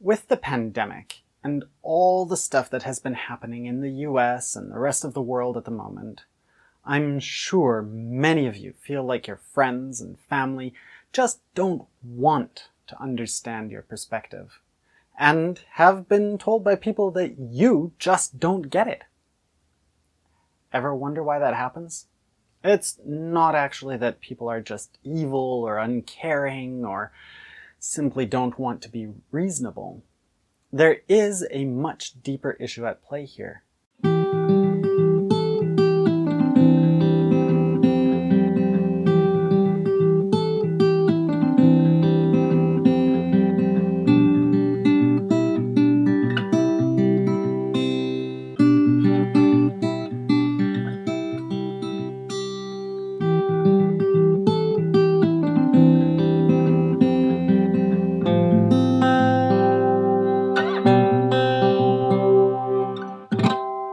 With the pandemic and all the stuff that has been happening in the US and the rest of the world at the moment, I'm sure many of you feel like your friends and family just don't want to understand your perspective, and have been told by people that you just don't get it. Ever wonder why that happens? It's not actually that people are just evil or uncaring or simply don't want to be reasonable. There is a much deeper issue at play here.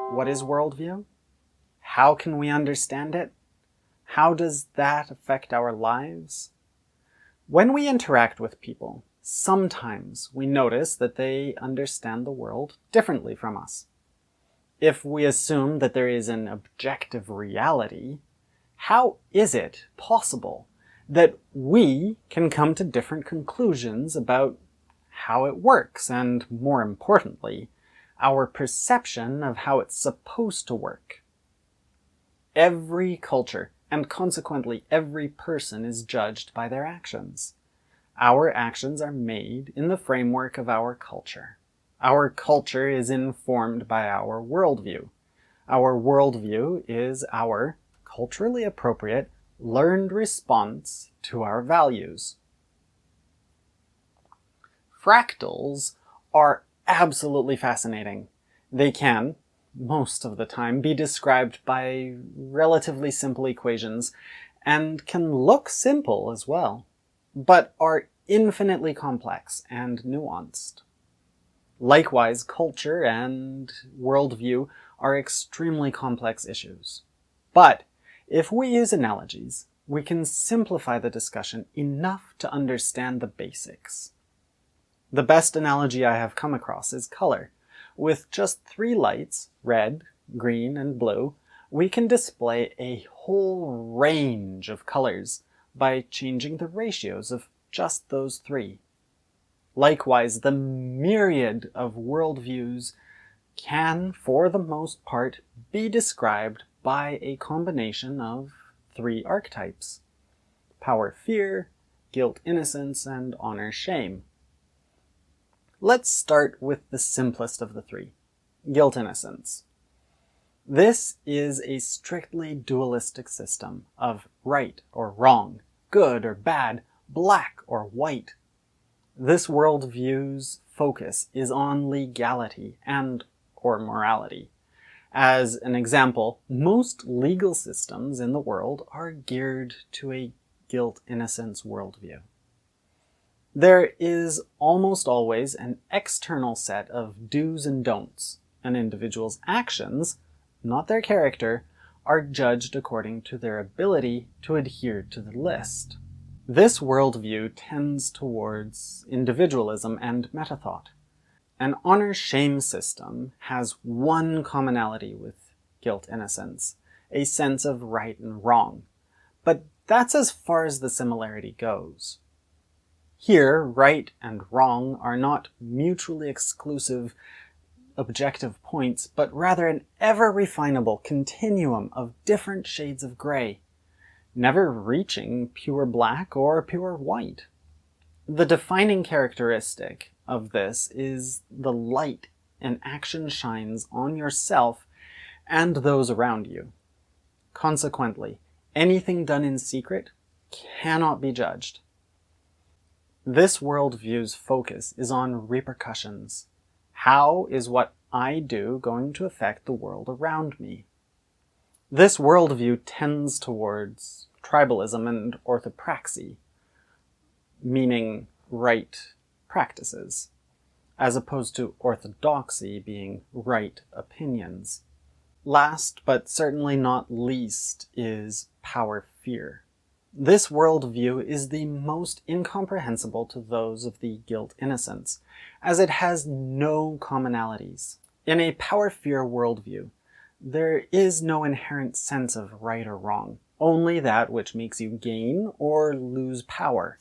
What is worldview? How can we understand it? How does that affect our lives? When we interact with people, sometimes we notice that they understand the world differently from us. If we assume that there is an objective reality, how is it possible that we can come to different conclusions about how it works and, more importantly, our perception of how it's supposed to work? Every culture, and consequently every person, is judged by their actions. Our actions are made in the framework of our culture. Our culture is informed by our worldview. Our worldview is our culturally appropriate, learned response to our values. Fractals are absolutely fascinating. They can, most of the time, be described by relatively simple equations, and can look simple as well, but are infinitely complex and nuanced. Likewise, culture and worldview are extremely complex issues. But if we use analogies, we can simplify the discussion enough to understand the basics. The best analogy I have come across is color. With just 3 lights, red, green, and blue, we can display a whole range of colors by changing the ratios of just those 3. Likewise, the myriad of worldviews can, for the most part, be described by a combination of 3 archetypes: power, fear, guilt, innocence, and honor, shame. Let's start with the simplest of the 3, guilt, innocence. This is a strictly dualistic system of right or wrong, good or bad, black or white. This worldview's focus is on legality and or morality. As an example, most legal systems in the world are geared to a guilt-innocence worldview. There is almost always an external set of do's and don'ts. An individual's actions, not their character, are judged according to their ability to adhere to the list. This worldview tends towards individualism and metathought. An honor-shame system has one commonality with guilt-innocence, a sense of right and wrong. But that's as far as the similarity goes. Here, right and wrong are not mutually exclusive objective points, but rather an ever-refinable continuum of different shades of gray, never reaching pure black or pure white. The defining characteristic of this is the light an action shines on yourself and those around you. Consequently, anything done in secret cannot be judged. This worldview's focus is on repercussions. How is what I do going to affect the world around me? This worldview tends towards tribalism and orthopraxy, meaning right practices, as opposed to orthodoxy being right opinions. Last, but certainly not least, is power fear. This worldview is the most incomprehensible to those of the guilt-innocence, as it has no commonalities. In a power-fear worldview, there is no inherent sense of right or wrong, only that which makes you gain or lose power.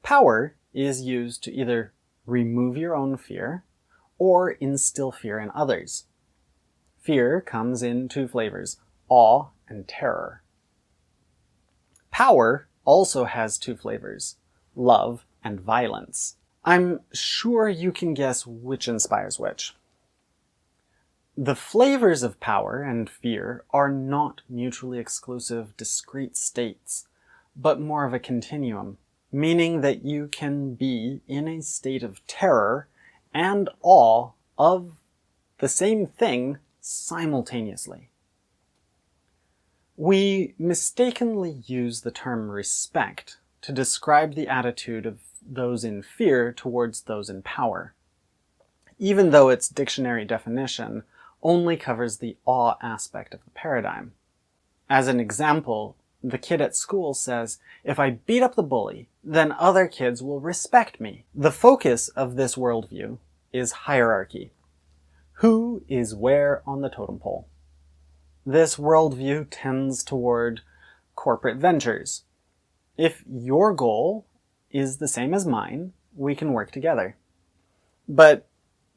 Power is used to either remove your own fear or instill fear in others. Fear comes in two flavors, awe and terror. Power also has two flavors, love and violence. I'm sure you can guess which inspires which. The flavors of power and fear are not mutually exclusive discrete states, but more of a continuum, meaning that you can be in a state of terror and awe of the same thing simultaneously. We mistakenly use the term respect to describe the attitude of those in fear towards those in power, even though its dictionary definition only covers the awe aspect of the paradigm. As an example, the kid at school says, "If I beat up the bully, then other kids will respect me." The focus of this worldview is hierarchy. Who is where on the totem pole? This worldview tends toward corporate ventures. If your goal is the same as mine, we can work together. But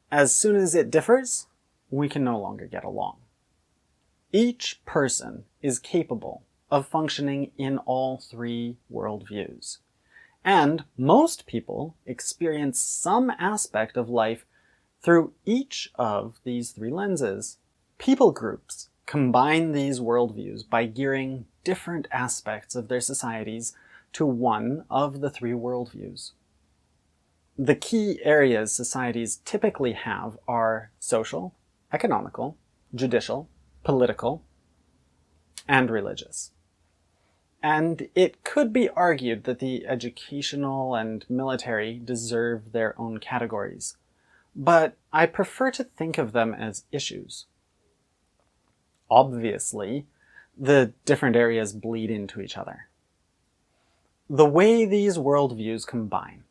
as soon as it differs, we can no longer get along. Each person is capable of functioning in all three worldviews. And most people experience some aspect of life through each of these three lenses. People groups combine these worldviews by gearing different aspects of their societies to one of the three worldviews. The key areas societies typically have are social, economical, judicial, political, and religious. And it could be argued that the educational and military deserve their own categories, but I prefer to think of them as issues. Obviously, the different areas bleed into each other. The way these worldviews combine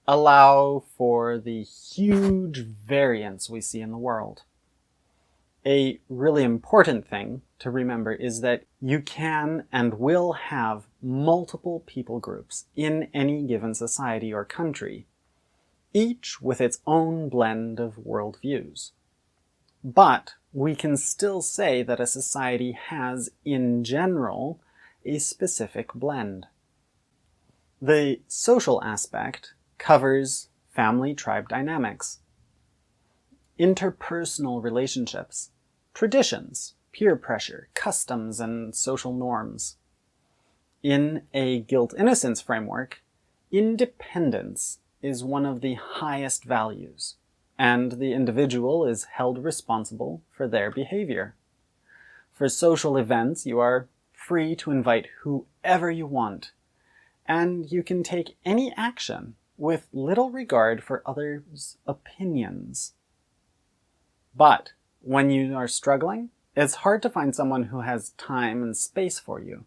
allow for the huge variance we see in the world. A really important thing to remember is that you can and will have multiple people groups in any given society or country, each with its own blend of worldviews. But we can still say that a society has, in general, a specific blend. The social aspect covers family-tribe dynamics, interpersonal relationships, traditions, peer pressure, customs, and social norms. In a guilt-innocence framework, independence is one of the highest values, and the individual is held responsible for their behavior. For social events, you are free to invite whoever you want, and you can take any action with little regard for others' opinions. But when you are struggling, it's hard to find someone who has time and space for you,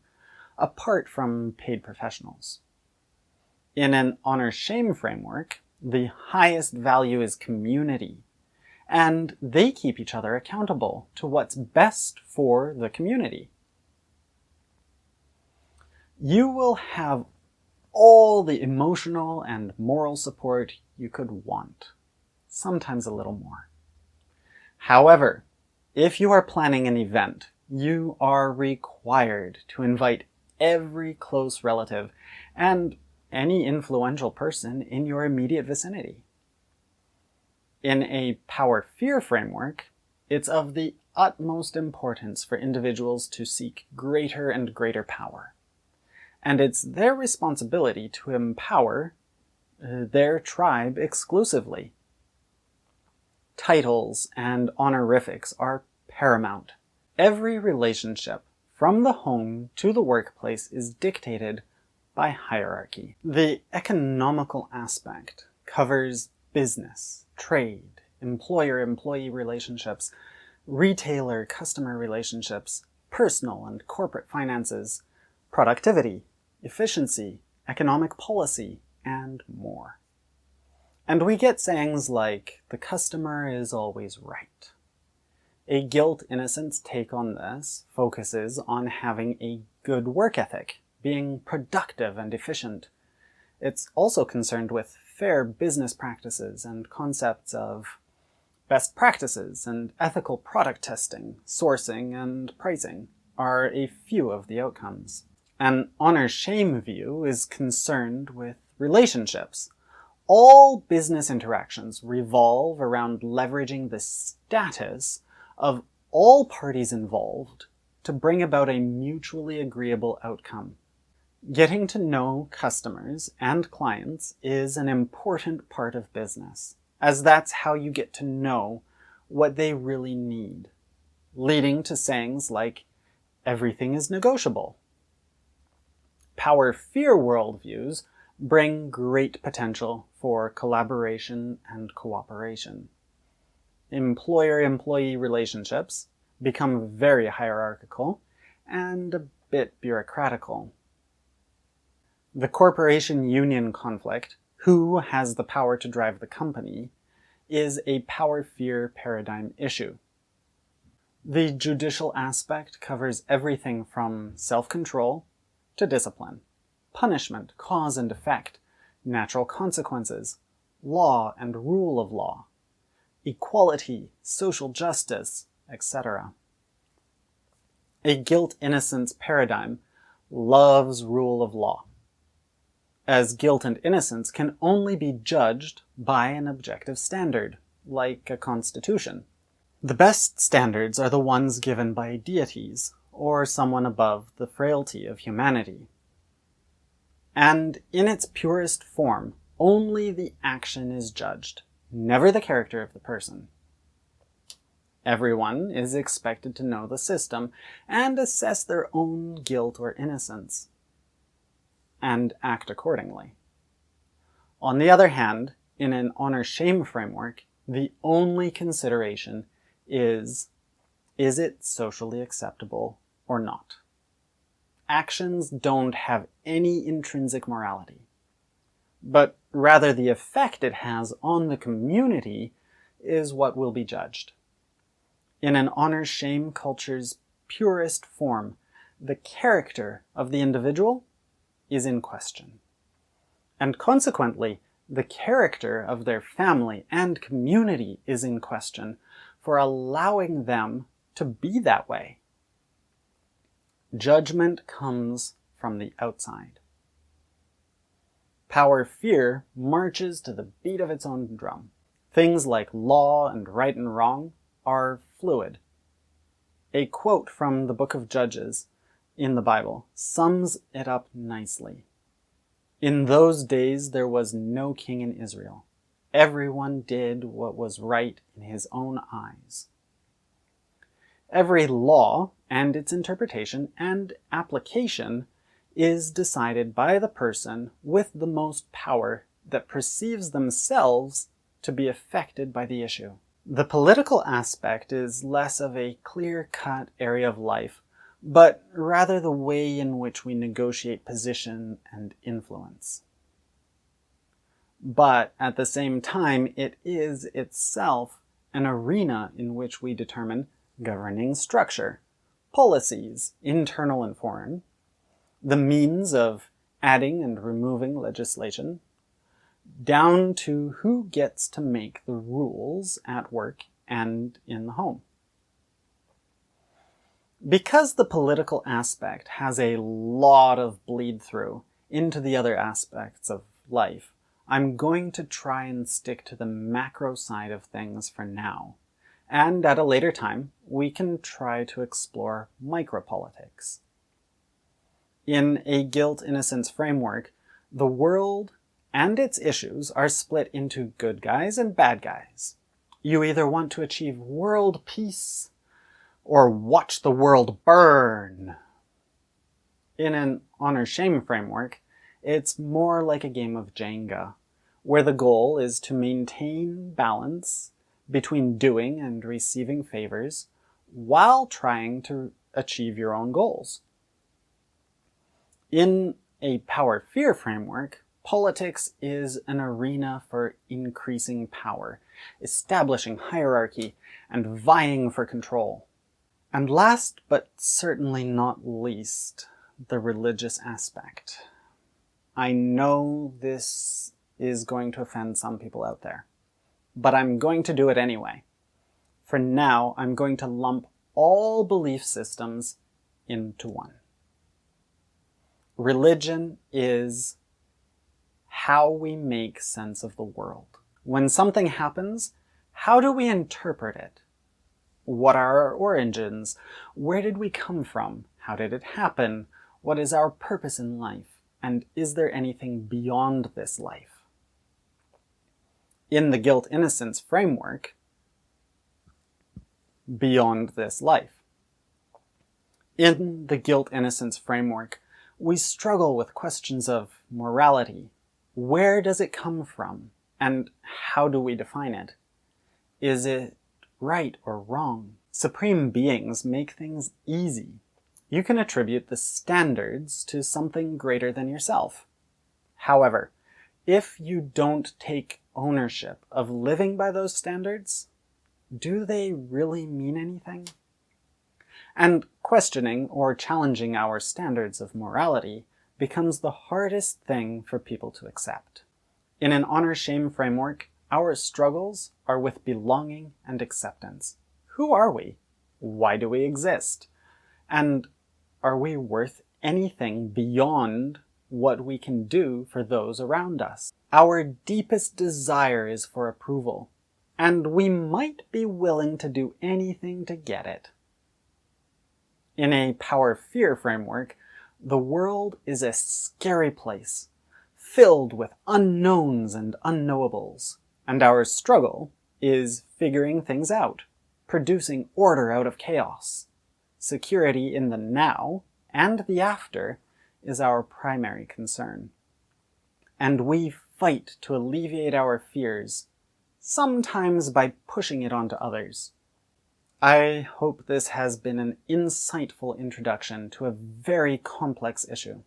apart from paid professionals. In an honor-shame framework, the highest value is community, and they keep each other accountable to what's best for the community. You will have all the emotional and moral support you could want, sometimes a little more. However, if you are planning an event, you are required to invite every close relative and any influential person in your immediate vicinity. In a power-fear framework, it's of the utmost importance for individuals to seek greater and greater power. And it's their responsibility to empower their tribe exclusively. Titles and honorifics are paramount. Every relationship, from the home to the workplace, is dictated by hierarchy. The economical aspect covers business, trade, employer-employee relationships, retailer-customer relationships, personal and corporate finances, productivity, efficiency, economic policy, and more. And we get sayings like, the customer is always right. A guilt-innocence take on this focuses on having a good work ethic, being productive and efficient. It's also concerned with fair business practices and concepts of best practices and ethical product testing, sourcing, and pricing are a few of the outcomes. An honor-shame view is concerned with relationships. All business interactions revolve around leveraging the status of all parties involved to bring about a mutually agreeable outcome. Getting to know customers and clients is an important part of business, as that's how you get to know what they really need, leading to sayings like, everything is negotiable. Power-fear worldviews bring great potential for collaboration and cooperation. Employer-employee relationships become very hierarchical and a bit bureaucratical. The corporation-union conflict, who has the power to drive the company, is a power-fear paradigm issue. The judicial aspect covers everything from self-control to discipline, punishment, cause and effect, natural consequences, law and rule of law, equality, social justice, etc. A guilt-innocence paradigm loves rule of law, as guilt and innocence can only be judged by an objective standard, like a constitution. The best standards are the ones given by deities, or someone above the frailty of humanity. And in its purest form, only the action is judged, never the character of the person. Everyone is expected to know the system and assess their own guilt or innocence, and act accordingly. On the other hand, in an honor-shame framework, the only consideration is it socially acceptable or not? Actions don't have any intrinsic morality, but rather the effect it has on the community is what will be judged. In an honor-shame culture's purest form, the character of the individual is in question. And consequently, the character of their family and community is in question for allowing them to be that way. Judgment comes from the outside. Power-fear marches to the beat of its own drum. Things like law and right and wrong are fluid. A quote from the book of Judges in the Bible sums it up nicely. In those days there was no king in Israel. Everyone did what was right in his own eyes. Every law and its interpretation and application is decided by the person with the most power that perceives themselves to be affected by the issue. The political aspect is less of a clear-cut area of life, but rather the way in which we negotiate position and influence. But at the same time, it is itself an arena in which we determine governing structure, policies, internal and foreign, the means of adding and removing legislation, down to who gets to make the rules at work and in the home. Because the political aspect has a lot of bleed-through into the other aspects of life, I'm going to try and stick to the macro side of things for now. And at a later time, we can try to explore micropolitics. In a guilt-innocence framework, the world and its issues are split into good guys and bad guys. You either want to achieve world peace or watch the world burn. In an honor-shame framework, it's more like a game of Jenga, where the goal is to maintain balance between doing and receiving favors while trying to achieve your own goals. In a power-fear framework, politics is an arena for increasing power, establishing hierarchy, and vying for control. And last, but certainly not least, the religious aspect. I know this is going to offend some people out there, but I'm going to do it anyway. For now, I'm going to lump all belief systems into one. Religion is how we make sense of the world. When something happens, how do we interpret it? What are our origins? Where did we come from? How did it happen? What is our purpose in life? And is there anything beyond this life? In the guilt-innocence framework, beyond this life. In the guilt-innocence framework, we struggle with questions of morality. Where does it come from? And how do we define it? Is it right or wrong? Supreme beings make things easy. You can attribute the standards to something greater than yourself. However, if you don't take ownership of living by those standards, do they really mean anything? And questioning or challenging our standards of morality becomes the hardest thing for people to accept. In an honor-shame framework, our struggles are with belonging and acceptance. Who are we? Why do we exist? And are we worth anything beyond what we can do for those around us? Our deepest desire is for approval, and we might be willing to do anything to get it. In a power-fear framework, the world is a scary place, filled with unknowns and unknowables, and our struggle is figuring things out, producing order out of chaos. Security in the now and the after is our primary concern. And we fight to alleviate our fears, sometimes by pushing it onto others. I hope this has been an insightful introduction to a very complex issue.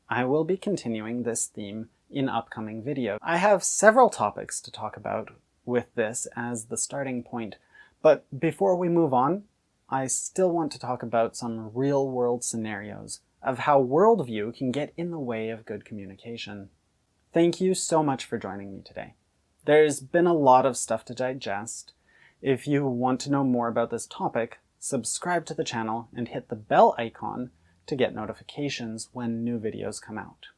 I will be continuing this theme in upcoming videos. I have several topics to talk about with this as the starting point, but before we move on, I still want to talk about some real-world scenarios of how worldview can get in the way of good communication. Thank you so much for joining me today. There's been a lot of stuff to digest. If you want to know more about this topic, subscribe to the channel and hit the bell icon to get notifications when new videos come out.